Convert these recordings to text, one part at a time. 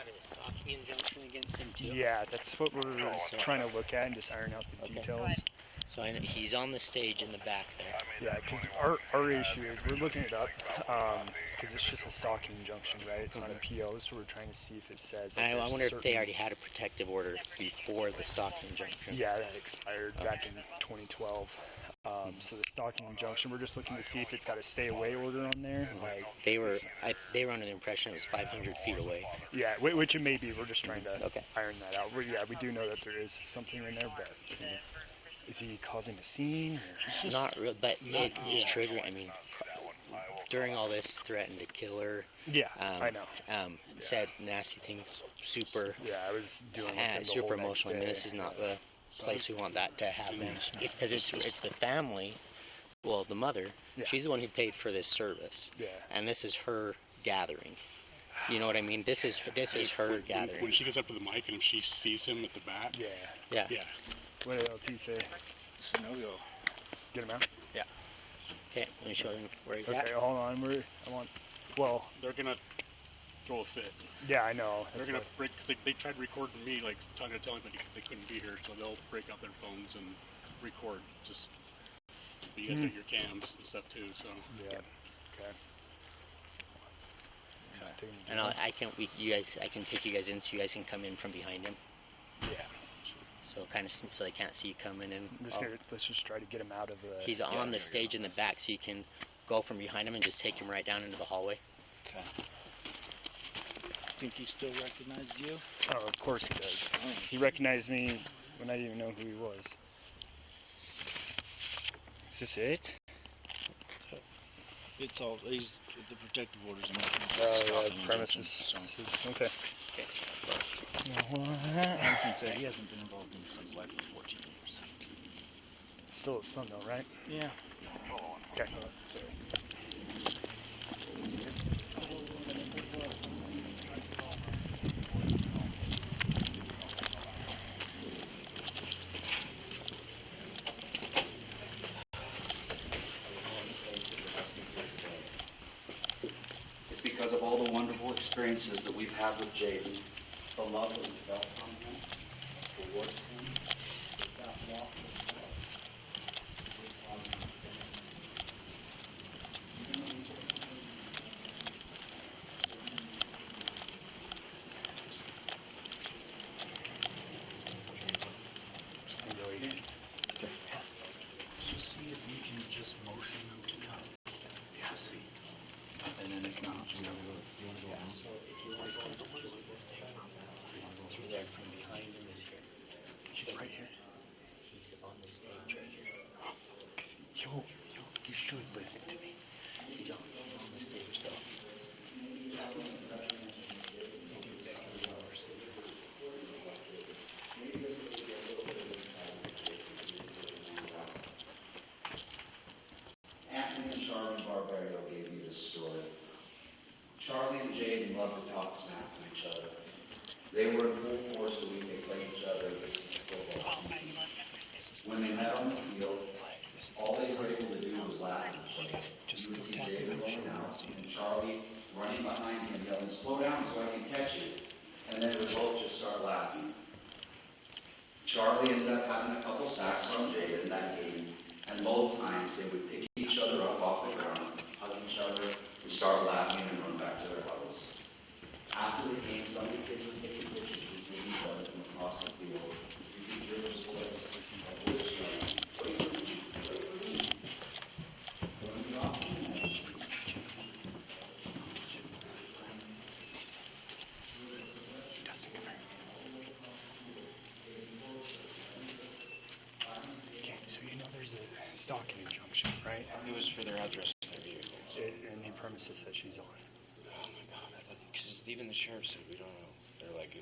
part of the stalking injunction against him too? Yeah, that's what we're trying to look at and just iron out the details. So I know he's on the stage in the back there. Yeah, because our issue is we're looking it up because it's just a stalking injunction, right? It's not a PO, so we're trying to see if it says. I wonder if they already had a protective order before the stalking injunction. Yeah, that expired back in 2012. So the stalking injunction, we're just looking to see if it's got a stay away order on there. Like they were under the impression it was 500 feet away. Yeah, which it may be. We're just trying to iron that out. We do know that there is something in there, but is he causing a scene? Or? Not real, but it's triggering. I mean, during all this, threatened to kill her. Yeah, I know. Said nasty things. Super. Yeah, I was doing super emotional. I mean, this is not the place we want that to happen, because it's the family. Well, the mother. Yeah. She's the one who paid for this service. Yeah. And this is her gathering. You know what I mean? This is her gathering. When she goes up to the mic and if she sees him at the back. Yeah. What did LT say? It's a no-go. Get him out? Yeah. Okay, let me show him where he's at. Okay, hold on. Well, they're gonna throw a fit. Yeah, I know. They're gonna break, because they tried recording me, like trying to tell me, but they couldn't be here, so they'll break out their phones and record. Just you guys got your cams and stuff too, so. Yeah. Okay. And I can take you guys in, so you guys can come in from behind him. Yeah. So so they can't see you coming in. Let's just try to get him out of the. He's on the stage in the back, so you can go from behind him and just take him right down into the hallway. Okay. Think he still recognized you? Oh, of course he does. He recognized me when I didn't even know who he was. Is this it? It's all. He's the protective orders. Premises. Okay. Hansen said he hasn't been involved in his son's life for 14 years. Still his son, though, right? Yeah. Okay. It's because of all the wonderful experiences that we've had with Jayden, the love that we felt on him, towards him, that walk with God. Just see if you can just motion them to come. Yeah, see. And then if not, you want to go on? So if you want to go through there from behind him is here. He's right here. He's on the stage right here. You should listen to me. He's on the stage though. Anthony and Charlie Barbario gave me this story. Charlie and Jayden loved to talk smack to each other. They were in full force the week they played each other this football season. When they met on the field, all they were able to do was laugh at each other. You would see Jayden running out and Charlie running behind him yelling, "Slow down so I can catch you." And then they would both just start laughing. Charlie ended up having a couple sacks on Jayden that game, and both times they would pick each other up off the ground, hug each other, and start laughing and run back to their huddles. After the game, some of the kids would take pictures with each other from across the field. You could hear this voice of this young, "Wait for me, wait for me." When we got home, Okay, so you know there's a stalking injunction, right? It was for their address and their vehicles. And the premises that she's on. Oh my God! I thought, because even the sheriff said we don't know. They're like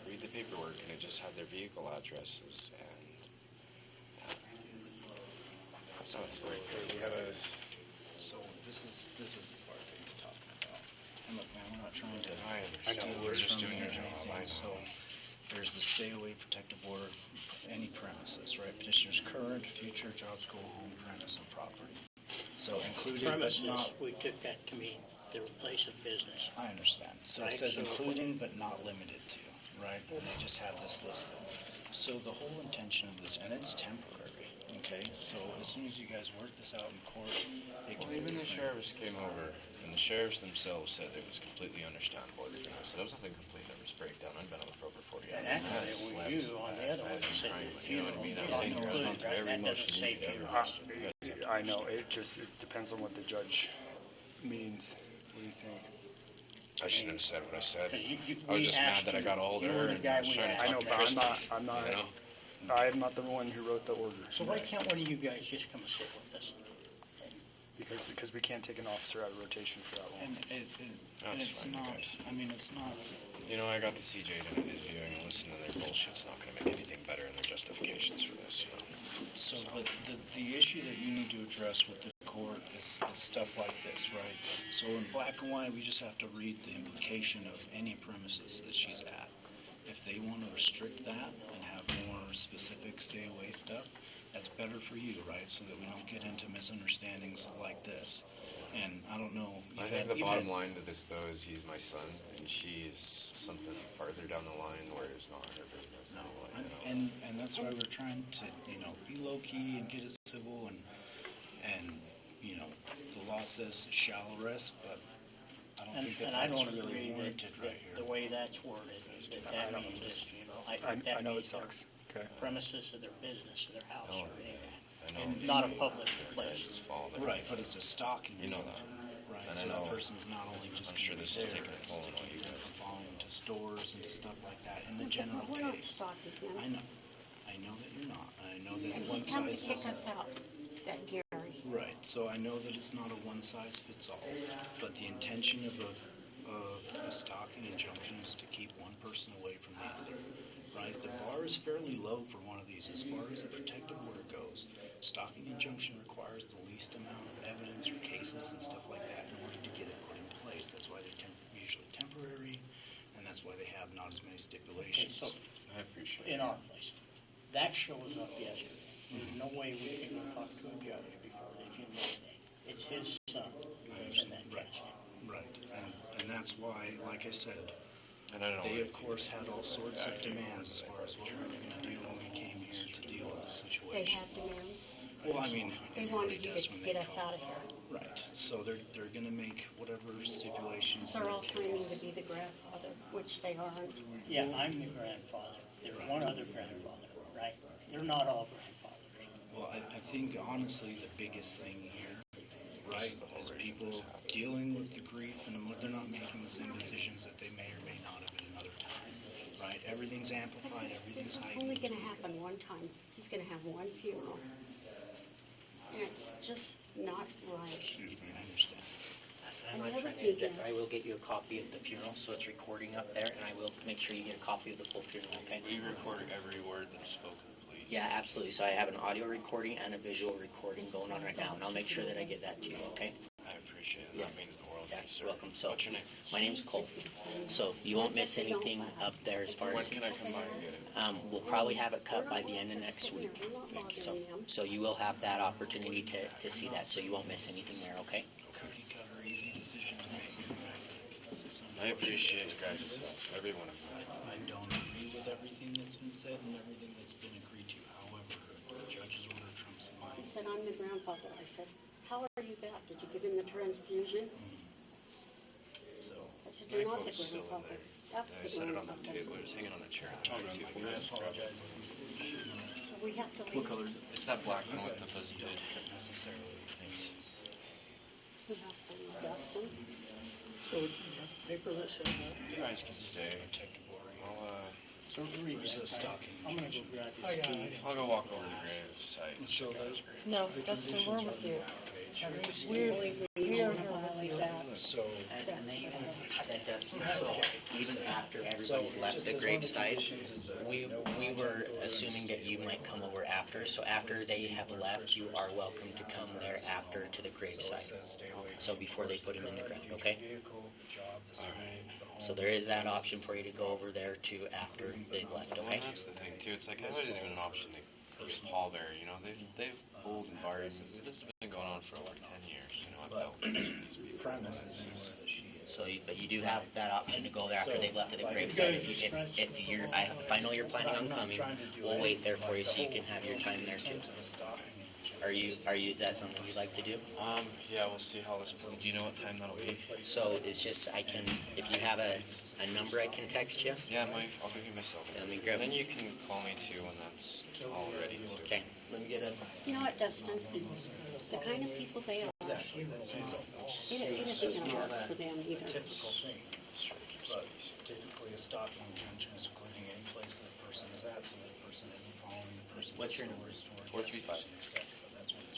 read the paperwork and it just had their vehicle addresses and. That's not a story. We have a. So this is the part that he's talking about. And look, man, we're not trying to. I know. We're just doing your job. I know. So there's the stay away protective order, any premises, right? Petitioner's current, future, job, school, home, premise, and property. So including Premises, but not. we took that to mean their place of business. I understand. So Right, it says so- including but not limited to, right? And they just have this listed. So the whole intention of this, and it's temporary, okay? So as soon as you guys work this out in court, it can Well, even be the sheriffs came over, and the sheriffs themselves said it was completely understandable. Everything was, so there was nothing complete that was breakdown. I've been on the for over 40 hours. And actually, it was you on the other one that said You know what I mean? funeral, I'm not included, included, right? every That doesn't motion say you get, funeral. I know, it depends on what the judge means. What do you think? I shouldn't have said what I said. 'Cause I was we just mad asked that I you- got a hold of you her were the and guy I was we trying to asked. I know, talk to but Christy. I'm not, You know? I'm not the one who wrote the order. So why can't one of you guys just come and sit with us? Because we can't take an officer out of rotation for that long. And That's it's fine, not, guys. I mean, it's not, You know, I got to see Jayden and his viewing and listen to their bullshit's not going to make anything better in their justifications for this, you know. so, but the issue that you need to address with the court is stuff like this, right? So in black and white, we just have to read the implication of any premises that she's at. If they want to restrict that and have more specific stay away stuff, that's better for you, right? So that we don't get into misunderstandings like this. And I don't know. I think the bottom line to this, though, is he's my son, and she's something farther down the line where it's not her business. No, Anyway, you know? and that's why we're trying to, be low key and get it civil and the law says shall arrest, but I don't And, think that and I that's don't really agree warranted that right the here. way that's worded, that means this, I think I that know it means their sucks. Okay. premises of their business, of their house, Oh, or anything. I know. Not a public It's place. fault. Right, but it's a stalking. You know that. Right, And so I know- that person's not only just I'm sure gonna be this is there, taking a it's toll on all taking you care guys. of following to stores and to stuff like that in the general We're not case. stalking him. I know that you're not, and I know that And one he come to size kick doesn't. us out, that Gary. Right, so I know that it's not a one-size-fits-all, but the intention of a stalking injunction is to keep one person away from the other, right? The bar is fairly low for one of these as far as a protective order goes. Stalking injunction requires the least amount of evidence or cases and stuff like that in order to get it put in place. That's why they're usually temporary, and that's why they have not as many Okay, stipulations. so I appreciate it. in our place, that shows up yesterday. There's no way we can go talk to a judge before they funeral day. It's his son who's in that casket. Right, and that's why, like I said, And I don't they know. of course had all sorts of demands as far as what we were going to do when we came here to deal with the They situation. had demands. Well, I mean, They everybody wanted you does to when they get us come. out of here. Right, so they're going to make whatever stipulations. They're all they claiming can. to be the grandfather, which they aren't. Yeah, I'm the grandfather. There's one other grandfather, right? They're not all grandfathers. Well, I think honestly the biggest thing here, right, is people dealing with the grief and they're not making the same decisions that they may or may not have at another time, right? Everything's But amplified, everything's this is only heightened. going to happen one time. He's going to have one funeral. And it's just not right. I understand. I'm And not the other trying to, thing is- I will get you a copy of the funeral, so it's recording up there, and I will make sure you get a copy of the full funeral, okay? We record every word that's spoken, please. Yeah, absolutely. So I have an audio recording and a visual recording going on right now, and I'll make sure that I get that to you, okay? I appreciate it. Yeah. That means the world to Yeah, me, sir. you're welcome. So, What's your name? my name's Cole. So you won't miss anything up there as far When as, can I come by and get it? we'll probably have it cut by the end of next week. So you will have that opportunity to see that, so you won't miss anything there, okay? Cookie cutter, easy decision to make, right? This is I unfortunate. appreciate you guys' help, every one of you. I don't agree with everything that's been said and everything that's been agreed to. However, the judge's order trumps He mine. said, I'm the grandfather. I said, how are you that? Did you give him the transfusion? So, I said, My you're not the quote's still in grandfather. there. That's I the set it on the grandfather. table, it was hanging on the chair. too. So we have to leave. It's that black one with the fuzzy hood. necessarily things. Who has to leave? Dustin? So, you got the paper that says that? You guys can stay. Protective order. So read There's that. a stalking I'm gonna go grab this key. I'll go walk over to the grave site and So check out those- his grave. No, Dustin, we're with you. We're here with you. So, And they even said, Dustin, so even after everybody's So, left just the as one of the gravesite, conditions is that we no we object were or assuming that you might come over after, so after they have left, you are welcome to come there after to the so it gravesite. says stay away So from before they put him in the ground, okay? vehicle, job, the school, the So home. there is that option for you to go over there to after they've left, Well, okay? that's the thing too. It's like I wasn't even an option to get Paul there. You know, they've pulled and barred. This has been going on for like 10 years. You know, I've dealt with these people. premise is just that she is. So, but you do have that option to go there after they've left at the gravesite. If I know you're planning on coming, we'll wait there for you so you can have your time there too. Is that something you'd like to do? Yeah, we'll see how this. Do you know what time that'll be? So it's just if you have a number I can text you. Yeah, I'll give you my cell phone. And then you can call me too when that's all ready. Okay. Let me get a. You know what, Dustin? The kind of people they are, it isn't going to work for them either. Typical thing. But typically a stalking injunction is including any place that person is at, so that person isn't following the person. What's your number? 435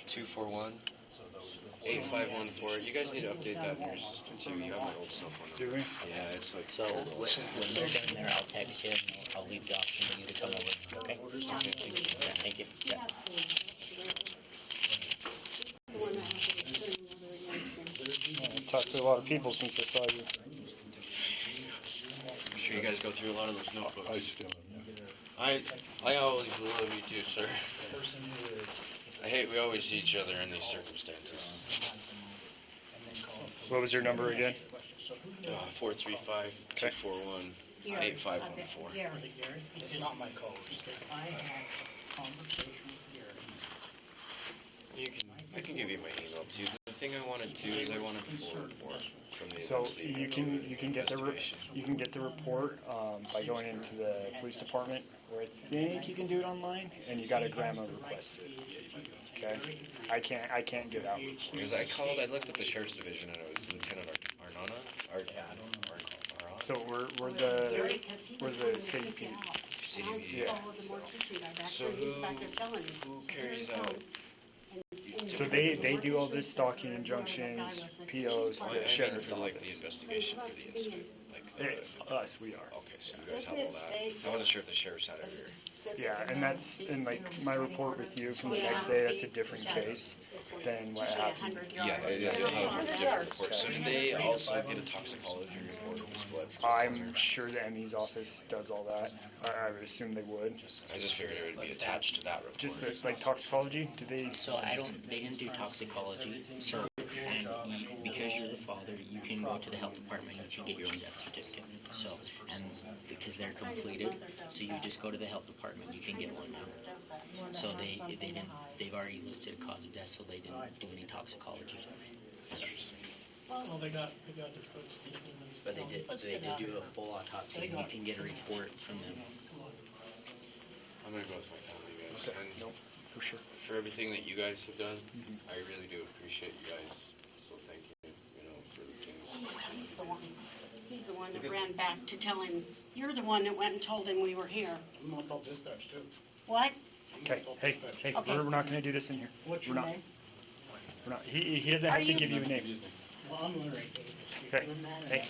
241 So those 8514. You guys need to update that in your system too. You have my old cell phone number. Do we? Yeah, it's like. So when they're done there, I'll text you. And I'll leave the option for you to come over. Okay. Yeah, thank you. Yeah. I've talked to a lot of people since I saw you. I'm sure you guys go through a lot of those notebooks. I still am. I always love you too, sir. I hate we always see each other in these circumstances. What was your number again? 435 241 8514. Gary, it's not my code. I had a conversation with Gary. I can give you my email too. The thing I wanted to is I wanted a full report from the So investigation. you can get the report by going into the police department, or I think you can do it online, and you got to grandma request it. Okay, I can't get out. Because I looked at the sheriff's division and it was Lieutenant Arnona. So we're the city PD. Yeah. So who carries out? So they do all this stalking injunctions, POs, the sheriff's for like the office. investigation for the incident. Us, we are. Okay, so you guys have all that. I wasn't sure if the sheriff's had it. Yeah, and that's in like my report with you from the next day. That's a different case than what happened. Yeah, it is a different report. So did they also get a toxicology report of this blood? I'm sure the ME's office does all that. I would assume they would. I just figured it would be attached to that report. Just like toxicology? Do they? So they didn't do toxicology. So because you're the father, you can go to the health department and you can get your own death certificate. So, and because they're completed, so you just go to the health department, you can get one now. So they've already listed a cause of death, so they didn't do any toxicology. Well, they got their foot steamed. But they did do a full autopsy, and you can get a report from them. I'm gonna go with my family, guys. Okay. And Nope, for sure. for everything that you guys have done, I really do appreciate you guys. So thank you, for the things. He's the one that ran back to tell him, you're the one that went and told him we were here. I'm gonna call dispatch too. What? Okay, hey, Okay. we're not going to do this in here. What's We're your not. name? We're not. He doesn't have to give you a name. Well, I'm Larry. Okay,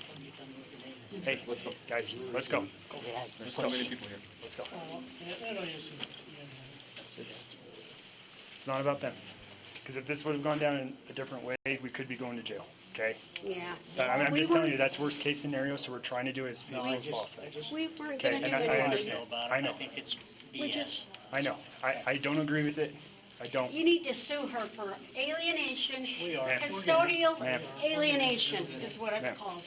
hey, let's go, guys, let's go. Let's go. Let's go. It's not about them. Because if this would have gone down in a different way, we could be going to jail, okay? Yeah. I'm just telling you, that's worst case scenario, so we're trying to do it as peaceful as possible. We weren't Okay, going to and do I anything. understand. I know. I think it's We BS. just, I know. I don't agree with it. I don't. you need to sue her for alienation, We are. custodial Ma'am. alienation is what Ma'am. it's called.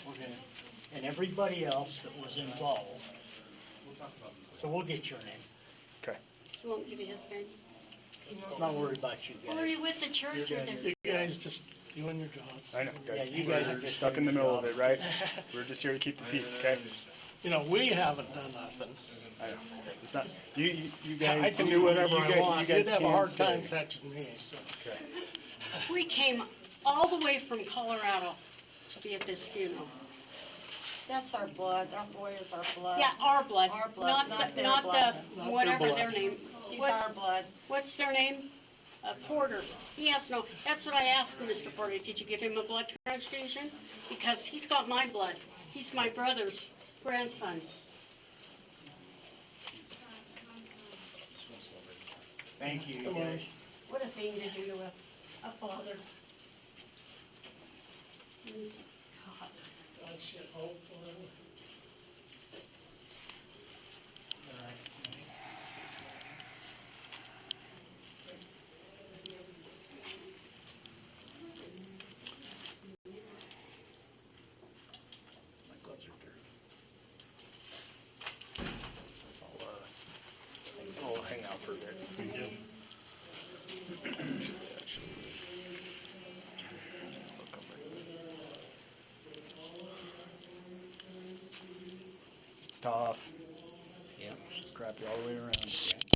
And everybody else that was involved. So we'll get your name. Okay. You won't give you his name? Not worried about you Or are guys. you with the church or the? You guys just doing your job. I know, guys. Yeah, you guys are We're just stuck in the doing middle your of it, job. right? We're just here to keep the peace, okay? We haven't done nothing. I know. It's not, you guys. I can do whatever I want. You guys You'd have a can hard stay. time touching me, so. We came all the way from Colorado to be at this funeral. That's our blood. Our boy is our blood. Yeah, our blood, Our blood, not their the, blood. Not whatever their their blood. name. He's What's- our blood. What's their name? Porter. Yes, no, that's what I asked him, Mr. Porter. Did you give him a blood transfusion? Because he's got my blood. He's my brother's grandson. Thank you, guys. What a thing to do to a father. God. tough. Yep. It's just crappy all the way around.